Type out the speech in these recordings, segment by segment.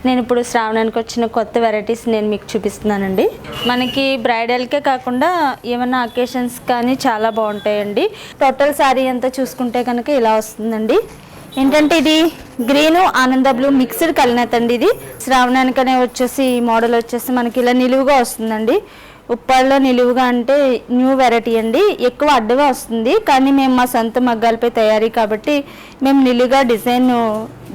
నేను ఇప్పుడు శ్రావణానికి వచ్చిన కొత్త వెరైటీస్ నేను మీకు చూపిస్తున్నానండి. మనకి బ్రైడల్కే కాకుండా ఏమైనా అకేషన్స్ కానీ చాలా బాగుంటాయండి. టోటల్ శారీ అంతా చూసుకుంటే కనుక ఇలా వస్తుందండి. ఏంటంటే ఇది గ్రీను ఆనంద బ్లూ మిక్స్డ్ కలినేత అండి. ఇది శ్రావణానికనే వచ్చేసి ఈ మోడల్ వచ్చేసి మనకి ఇలా నిలువుగా వస్తుందండి. ఉప్పాడలో నిలువుగా అంటే న్యూ వెరైటీ అండి. ఎక్కువ అడ్డుగా వస్తుంది, కానీ మేము మా సొంత మగ్గాలపై తయారీ కాబట్టి మేము నిలువుగా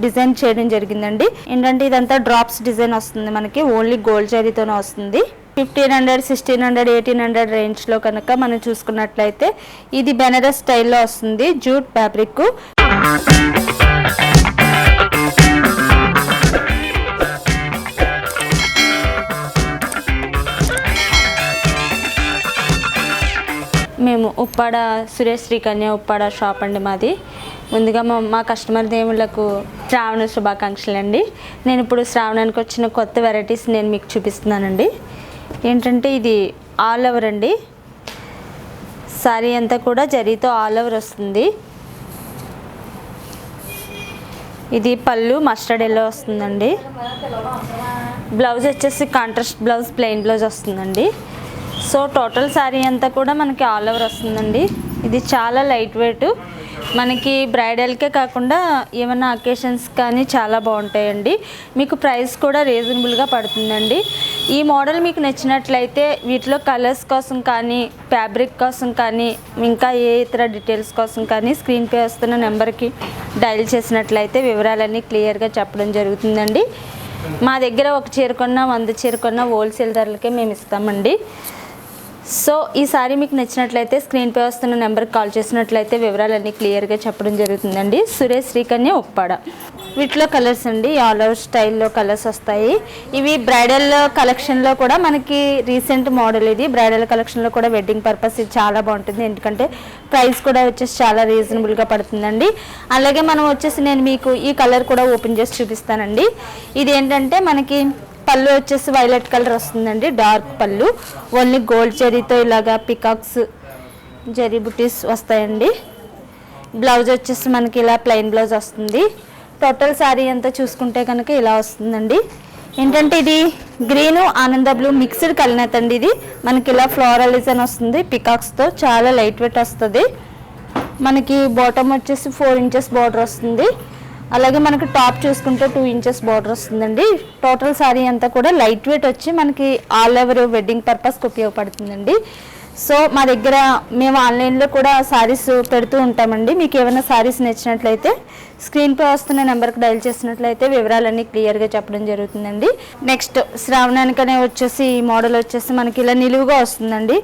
డిజైన్ చేయడం జరిగిందండి. ఏంటంటే ఇదంతా డ్రాప్స్ డిజైన్ వస్తుంది, మనకి ఓన్లీ గోల్డ్ జరీతోనే వస్తుంది. 1500, 1600, 1800 రేంజ్లో కనుక మనం చూసుకున్నట్లయితే ఇది బెనారస్ స్టైల్లో వస్తుంది. Jute fabric. మేము ఉప్పాడ సురేష్ శ్రీకన్య ఉప్పాడ షాప్ అండి మాది. ముందుగా మా కస్టమర్ దేవుళ్ళకు శ్రావణ శుభాకాంక్షలు అండి. నేను ఇప్పుడు శ్రావణానికి వచ్చిన కొత్త వెరైటీస్ నేను మీకు చూపిస్తున్నానండి. ఏంటంటే ఇది ఆల్ ఓవర్ అండి. శారీ అంతా కూడా జరీతో ఆల్ ఓవర్ వస్తుంది. ఇది పళ్ళు మస్టర్డ్ ఎల్లో వస్తుందండి. బ్లౌజ్ వచ్చేసి కాంట్రాస్ట్ బ్లౌజ్, ప్లెయిన్ బ్లౌజ్ వస్తుందండి. సో టోటల్ శారీ అంతా కూడా మనకి ఆల్ ఓవర్ వస్తుందండి. ఇది చాలా లైట్ వెయిట్, మనకి బ్రైడల్కే కాకుండా ఏమైనా అకేషన్స్ కానీ చాలా బాగుంటాయండి. మీకు ప్రైస్ కూడా రీజనబుల్గా పడుతుందండి. ఈ మోడల్ మీకు నచ్చినట్లయితే వీటిలో కలర్స్ కోసం కానీ, ఫ్యాబ్రిక్ కోసం కానీ, ఇంకా ఏ ఇతర డీటెయిల్స్ కోసం కానీ స్క్రీన్ పే వస్తున్న నెంబర్కి డయల్ చేసినట్లయితే వివరాలన్నీ క్లియర్గా చెప్పడం జరుగుతుందండి. మా దగ్గర ఒక చీర కొన్నా 100 చీర కొన్నా హోల్సేల్ ధరలకే మేము ఇస్తామండి. సో ఈ సారీ మీకు నచ్చినట్లయితే స్క్రీన్ పే వస్తున్న నెంబర్కి కాల్ చేసినట్లయితే వివరాలన్నీ క్లియర్గా చెప్పడం జరుగుతుందండి. సురేష్ శ్రీకన్య ఉప్పాడ. వీటిలో కలర్స్ అండి ఆల్ ఓవర్ స్టైల్లో కలర్స్ వస్తాయి. ఇవి బ్రైడల్ కలెక్షన్లో కూడా మనకి రీసెంట్ మోడల్. ఇది బ్రైడల్ కలెక్షన్లో కూడా వెడ్డింగ్ పర్పస్ ఇది చాలా బాగుంటుంది. ఎందుకంటే ప్రైస్ కూడా వచ్చేసి చాలా రీజనబుల్గా పడుతుందండి. అలాగే మనం వచ్చేసి నేను మీకు ఈ కలర్ కూడా ఓపెన్ చేసి చూపిస్తానండి. ఇది ఏంటంటే మనకి పళ్ళు వచ్చేసి వైలెట్ కలర్ వస్తుందండి. డార్క్ పళ్ళు, ఓన్లీ గోల్డ్ జరీతో ఇలాగా పికాక్స్ జరీ బుటీస్ వస్తాయండి. బ్లౌజ్ వచ్చేసి మనకి ఇలా ప్లెయిన్ బ్లౌజ్ వస్తుంది. టోటల్ శారీ అంతా చూసుకుంటే కనుక ఇలా వస్తుందండి. ఏంటంటే ఇది గ్రీను ఆనంద బ్లూ మిక్స్డ్ కలినేత అండి. ఇది మనకి ఇలా ఫ్లోరల్ డిజైన్ వస్తుంది పికాక్స్తో, చాలా లైట్ వెయిట్ వస్తుంది. మనకి బాటమ్ వచ్చేసి 4 ఇంచెస్ బార్డర్ వస్తుంది. అలాగే మనకి టాప్ చూసుకుంటే 2 ఇంచెస్ బార్డర్ వస్తుందండి. టోటల్ శారీ అంతా కూడా లైట్ వెయిట్ వచ్చి మనకి ఆల్ ఓవర్ వెడ్డింగ్ పర్పస్కి ఉపయోగపడుతుందండి. సో మా దగ్గర మేము ఆన్లైన్లో కూడా శారీస్ పెడుతూ ఉంటామండి. మీకు ఏమైనా శారీస్ నచ్చినట్లయితే స్క్రీన్ పే వస్తున్న నెంబర్కి డయల్ చేసినట్లయితే వివరాలన్నీ క్లియర్గా చెప్పడం జరుగుతుందండి. నెక్స్ట్ శ్రావణానికనే వచ్చేసి ఈ మోడల్ వచ్చేసి మనకి ఇలా నిలువుగా వస్తుందండి.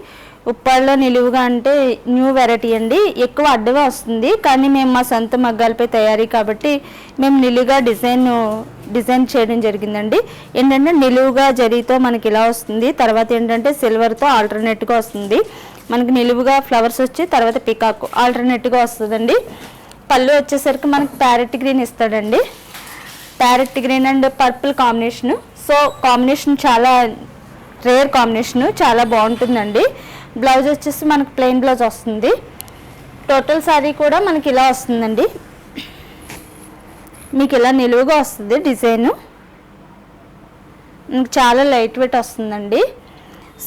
ఉప్పాడలో నిలువుగా అంటే న్యూ వెరైటీ అండి. ఎక్కువ అడ్డుగా వస్తుంది, కానీ మేము మా సొంత మగ్గాలపై తయారీ కాబట్టి మేము నిలువుగా డిజైన్ చేయడం జరిగిందండి. ఏంటంటే నిలువుగా జరీతో మనకి ఇలా వస్తుంది. తర్వాత ఏంటంటే సిల్వర్తో ఆల్టర్నేట్గా వస్తుంది. మనకి నిలువుగా ఫ్లవర్స్ వచ్చి తర్వాత పికాక్ ఆల్టర్నేట్గా వస్తుందండి. పళ్ళు వచ్చేసరికి మనకి ప్యారెట్ గ్రీన్ ఇస్తాడండి. Parrot green and purple combination. So combination చాలా రేర్ కాంబినేషను, చాలా బాగుంటుందండి. బ్లౌజ్ వచ్చేసి మనకి ప్లెయిన్ బ్లౌజ్ వస్తుంది. టోటల్ శారీ కూడా మనకి ఇలా వస్తుందండి. మీకు ఇలా నిలువుగా వస్తుంది డిజైను, చాలా లైట్ వెయిట్ వస్తుందండి.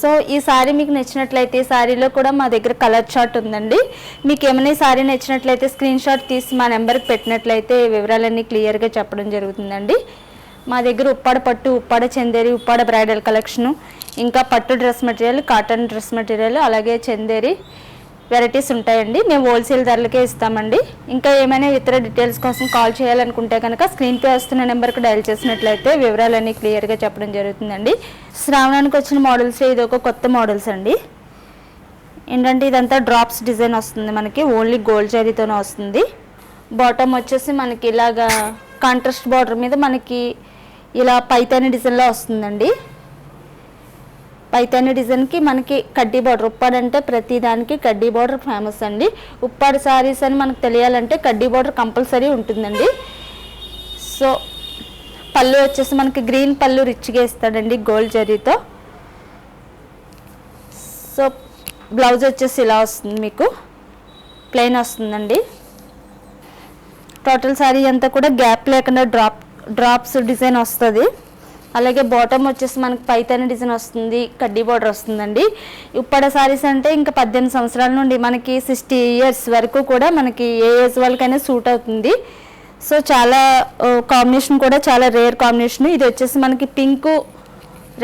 సో ఈ శారీ మీకు నచ్చినట్లయితే ఈ శారీలో కూడా మా దగ్గర కలర్ చార్ట్ ఉందండి. మీకు ఏమైనా ఈ శారీ నచ్చినట్లయితే స్క్రీన్ షాట్ తీసి మా నెంబర్కి పెట్టినట్లయితే వివరాలన్నీ క్లియర్గా చెప్పడం జరుగుతుందండి. మా దగ్గర ఉప్పాడ పట్టు, ఉప్పాడ చందేరి, ఉప్పాడ బ్రైడల్ కలెక్షను, ఇంకా పట్టు dress material, cotton dress material, అలాగే చందేరి వెరైటీస్ ఉంటాయండి. మేము హోల్సేల్ ధరలకే ఇస్తామండి. ఇంకా ఏమైనా ఇతర డీటెయిల్స్ కోసం కాల్ చేయాలనుకుంటే కనుక స్క్రీన్ పే వస్తున్న నెంబర్కి డయల్ చేసినట్లయితే వివరాలన్నీ క్లియర్గా చెప్పడం జరుగుతుందండి. శ్రావణానికి వచ్చిన మోడల్స్ ఇది ఒక కొత్త మోడల్స్ అండి. ఏంటంటే ఇదంతా డ్రాప్స్ డిజైన్ వస్తుంది, మనకి ఓన్లీ గోల్డ్ జరీతోనే వస్తుంది. బాటమ్ వచ్చేసి మనకి ఇలాగా కాంట్రాస్ట్ బార్డర్ మీద మనకి ఇలా పైతాని డిజైన్లో వస్తుందండి. పైతాని డిజైన్కి మనకి కడ్డీ బార్డర్. ఉప్పాడ అంటే ప్రతి దానికి కడ్డీ బార్డర్ ఫేమస్ అండి. ఉప్పాడ శారీస్ అని మనకు తెలియాలంటే కడ్డీ బార్డర్ కంపల్సరీ ఉంటుందండి. సో పళ్ళు వచ్చేసి మనకి గ్రీన్ పళ్ళు రిచ్గా ఇస్తాడండి గోల్డ్ జరీతో. సో బ్లౌజ్ వచ్చేసి ఇలా వస్తుంది, మీకు ప్లెయిన్ వస్తుందండి. టోటల్ శారీ అంతా కూడా గ్యాప్ లేకుండా డ్రాప్స్ డిజైన్ వస్తుంది. అలాగే బాటమ్ వచ్చేసి మనకి పైతాని డిజైన్ వస్తుంది, కడ్డీ బార్డర్ వస్తుందండి. ఉప్పాడ సారీస్ అంటే ఇంకా 18 సంవత్సరాల నుండి మనకి 60 ఇయర్స్ వరకు కూడా మనకి ఏ ఏజ్ వాళ్ళకైనా సూట్ అవుతుంది. సో చాలా కాంబినేషన్ కూడా చాలా రేర్ కాంబినేషన్. ఇది వచ్చేసి మనకి పింక్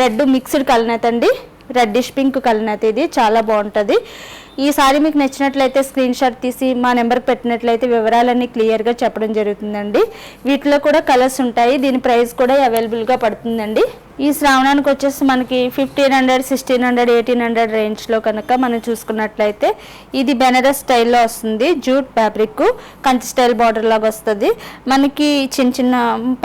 రెడ్ మిక్స్డ్ కలనేత అండి, రెడ్డిష్ పింక్ కలనేత. ఇది చాలా బాగుంటుంది. ఈ సారీ మీకు నచ్చినట్లయితే స్క్రీన్ షాట్ తీసి మా నెంబర్కి పెట్టినట్లయితే వివరాలన్నీ క్లియర్గా చెప్పడం జరుగుతుందండి. వీటిలో కూడా కలర్స్ ఉంటాయి. దీని ప్రైస్ కూడా అవైలబుల్గా పడుతుందండి. ఈ శ్రావణానికి వచ్చేసి మనకి 1500, 1600, 1800 రేంజ్లో కనుక మనం చూసుకున్నట్లయితే ఇది బెనారస్ స్టైల్లో వస్తుంది. Jute fabric, Kanchi style border లాగా వస్తుంది. మనకి చిన్న చిన్న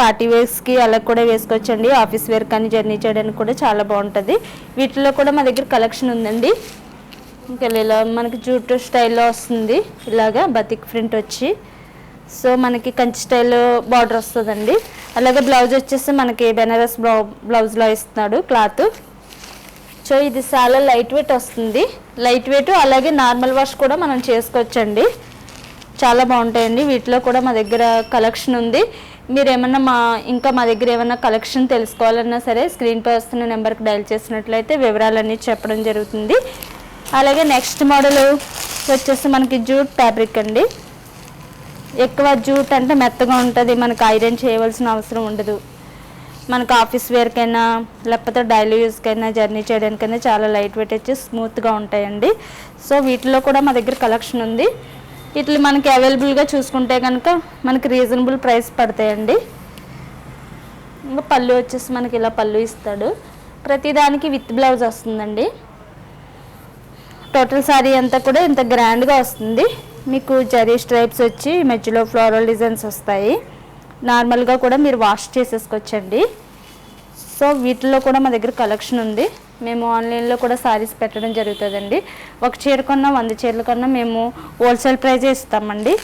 పార్టీ వేర్స్కి అలా కూడా వేసుకోవచ్చండి. ఆఫీస్ వేర్ కానీ జర్నీ చేయడానికి కూడా చాలా బాగుంటుంది. వీటిలో కూడా మా దగ్గర కలెక్షన్ ఉందండి. ఇంకా ఇలా మనకి జూట్ స్టైల్లో వస్తుంది, ఇలాగా బతిక్ ప్రింట్ వచ్చి. సో మనకి కంచి స్టైల్ బార్డర్ వస్తుందండి. అలాగే బ్లౌజ్ వచ్చేసి మనకి బెనారస్ బ్లౌజ్లో ఇస్తున్నాడు క్లాత్. సో ఇది చాలా లైట్ వెయిట్ వస్తుంది, లైట్ వెయిట్. అలాగే నార్మల్ వాష్ కూడా మనం చేసుకోవచ్చండి, చాలా బాగుంటాయండి. వీటిలో కూడా మా దగ్గర కలెక్షన్ ఉంది. మీరు ఏమన్నా మా దగ్గర ఏమన్నా కలెక్షన్ తెలుసుకోవాలన్నా సరే స్క్రీన్పై వస్తున్న నెంబర్కి డయల్ చేసినట్లయితే వివరాలన్నీ చెప్పడం జరుగుతుంది. అలాగే నెక్స్ట్ మోడల్ వచ్చేసి మనకి జూట్ ఫ్యాబ్రిక్ అండి. ఎక్కువ జూట్ అంటే మెత్తగా ఉంటుంది, మనకు ఐరన్ చేయవలసిన అవసరం ఉండదు. మనకు ఆఫీస్ వేర్కైనా లేకపోతే డైలీ యూస్కైనా జర్నీ చేయడానికైనా చాలా లైట్ వెయిట్ వచ్చి స్మూత్గా ఉంటాయండి. సో వీటిలో కూడా మా దగ్గర కలెక్షన్ ఉంది. వీటిని మనకి అవైలబుల్గా చూసుకుంటే కనుక మనకి రీజనబుల్ ప్రైస్ పడతాయండి. ఇంకా పళ్ళు వచ్చేసి మనకి ఇలా పళ్ళు ఇస్తాడు. ప్రతిదానికి విత్ బ్లౌజ్ వస్తుందండి. టోటల్ శారీ అంతా కూడా ఇంత గ్రాండ్గా వస్తుంది. మీకు జరీ స్ట్రైప్స్ వచ్చి మధ్యలో ఫ్లోరల్ డిజైన్స్ వస్తాయి. నార్మల్గా కూడా మీరు వాష్ చేసేసుకోవచ్చండి. సో వీటిలో కూడా మా దగ్గర కలెక్షన్ ఉంది. మేము ఆన్లైన్లో కూడా శారీస్ పెట్టడం జరుగుతుందండి. ఒక చీర కొన్నా 100 చీరల కన్నా మేము హోల్సేల్ ప్రైజే ఇస్తామండి.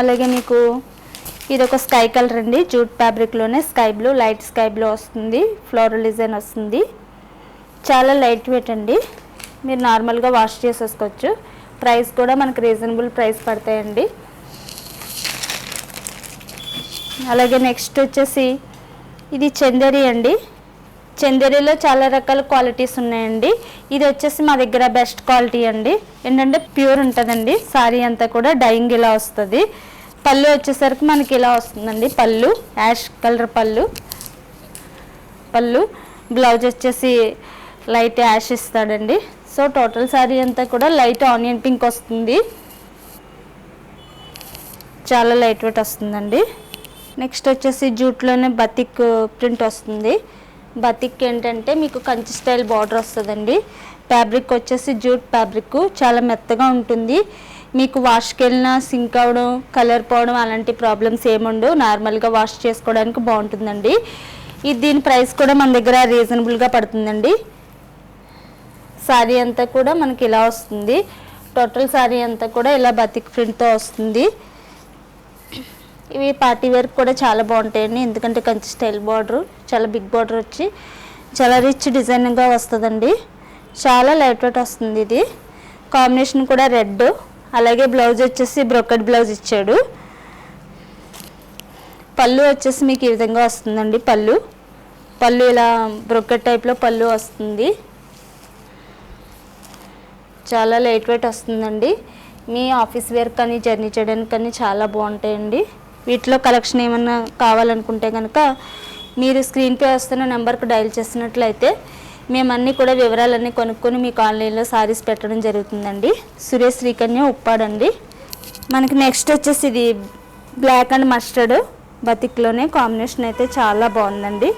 అలాగే మీకు ఇది ఒక స్కై కలర్ అండి, జూట్ ఫ్యాబ్రిక్లోనే sky blue, light sky blue వస్తుంది, ఫ్లోరల్ డిజైన్ వస్తుంది. చాలా లైట్ వెయిట్ అండి, మీరు నార్మల్గా వాష్ చేసేసుకోవచ్చు. ప్రైస్ కూడా మనకు రీజనబుల్ ప్రైస్ పడతాయండి. అలాగే నెక్స్ట్ వచ్చేసి ఇది చందేరి అండి. చందేరిలో చాలా రకాల క్వాలిటీస్ ఉన్నాయండి. ఇది వచ్చేసి మా దగ్గర బెస్ట్ క్వాలిటీ అండి. ఏంటంటే ప్యూర్ ఉంటుందండి. శారీ అంతా కూడా డైయింగ్ ఇలా వస్తుంది. పళ్ళు వచ్చేసరికి మనకి ఇలా వస్తుందండి. పళ్ళు యాష్ కలర్ పళ్ళు బ్లౌజ్ వచ్చేసి లైట్ యాష్ ఇస్తాడండి. సో టోటల్ శారీ అంతా కూడా లైట్ ఆనియన్ పింక్ వస్తుంది, చాలా లైట్ వెయిట్ వస్తుందండి. నెక్స్ట్ వచ్చేసి జూట్లోనే బతిక్ ప్రింట్ వస్తుంది. బతిక్ ఏంటంటే మీకు కంచి స్టైల్ బార్డర్ వస్తుందండి. ఫ్యాబ్రిక్ వచ్చేసి జూట్ ఫ్యాబ్రిక్, చాలా మెత్తగా ఉంటుంది. మీకు వాష్కి వెళ్ళినా సింక్ అవడం, కలర్ పోవడం అలాంటి ప్రాబ్లమ్స్ ఏముండవు. నార్మల్గా వాష్ చేసుకోవడానికి బాగుంటుందండి. దీని ప్రైస్ కూడా మన దగ్గర రీజనబుల్గా పడుతుందండి. శారీ అంతా కూడా మనకి ఇలా వస్తుంది. టోటల్ శారీ అంతా కూడా ఇలా బతిక్ ప్రింట్తో వస్తుంది. ఇవి పార్టీ వేర్ కూడా చాలా బాగుంటాయండి. ఎందుకంటే కంచి స్టైల్ బార్డర్, చాలా బిగ్ బార్డర్ వచ్చి చాలా రిచ్ డిజైన్గా వస్తుందండి. చాలా లైట్ వెయిట్ వస్తుంది. ఇది కాంబినేషన్ కూడా రెడ్. అలాగే బ్లౌజ్ వచ్చేసి బ్రోకెట్ బ్లౌజ్ ఇచ్చాడు. పళ్ళు వచ్చేసి మీకు ఈ విధంగా వస్తుందండి. పళ్ళు ఇలా బ్రోకెట్ టైప్లో పళ్ళు వస్తుంది. చాలా లైట్ వెయిట్ వస్తుందండి. మీ ఆఫీస్ వేర్ కానీ జర్నీ చేయడానికి కానీ చాలా బాగుంటాయండి. వీటిలో కలెక్షన్ ఏమన్నా కావాలనుకుంటే కనుక మీరు స్క్రీన్పై వస్తున్న నెంబర్కి డయల్ చేసినట్లయితే మేమన్నీ కూడా వివరాలన్నీ కొనుక్కొని మీకు ఆన్లైన్లో సారీస్ పెట్టడం జరుగుతుందండి. సురేష్ శ్రీకన్య ఉప్పాడండి. మనకి నెక్స్ట్ వచ్చేసి ఇది బ్లాక్ అండ్ మస్టర్డ్ బతిక్లోనే కాంబినేషన్ అయితే చాలా బాగుందండి.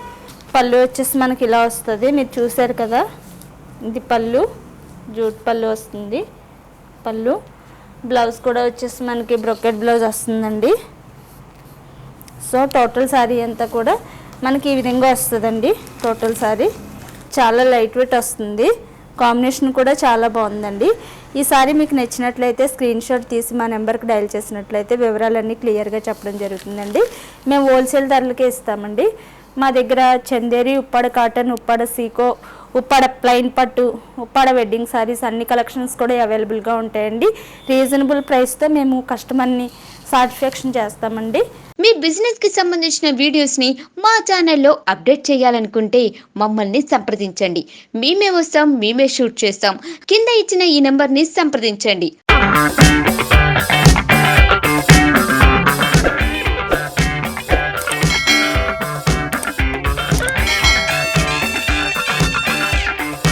పళ్ళు వచ్చేసి మనకి ఇలా వస్తుంది, మీరు చూసారు కదా. ఇది పళ్ళు, జూట్ పళ్ళు వస్తుంది. పళ్ళు బ్లౌజ్ కూడా వచ్చేసి మనకి బ్రొకెట్ బ్లౌజ్ వస్తుందండి. సో టోటల్ శారీ అంతా కూడా మనకి ఈ విధంగా వస్తుందండి. టోటల్ శారీ చాలా లైట్ వెయిట్ వస్తుంది. కాంబినేషన్ కూడా చాలా బాగుందండి. ఈ సారీ మీకు నచ్చినట్లయితే స్క్రీన్ షాట్ తీసి మా నెంబర్కి డయల్ చేసినట్లయితే వివరాలన్నీ క్లియర్గా చెప్పడం జరుగుతుందండి. మేము హోల్సేల్ ధరలకే ఇస్తామండి. మా దగ్గర చందేరి, ఉప్పాడ కాటన్, ఉప్పాడ సీకో, ఉప్పాడ ప్లెయిన్ పట్టు, ఉప్పాడ వెడ్డింగ్ సారీస్ అన్ని కలెక్షన్స్ కూడా అవైలబుల్గా ఉంటాయండి. రీజనబుల్ ప్రైస్తో మేము కస్టమర్ని సాటిస్ఫాక్షన్ చేస్తామండి. మీ బిజినెస్ కి సంబంధించిన వీడియోస్ ని మా ఛానల్లో అప్డేట్ చేయాలనుకుంటే మమ్మల్ని సంప్రదించండి. మేమే వస్తాం, మేమే షూట్ చేస్తాం. కింద ఇచ్చిన ఈ నెంబర్ ని సంప్రదించండి.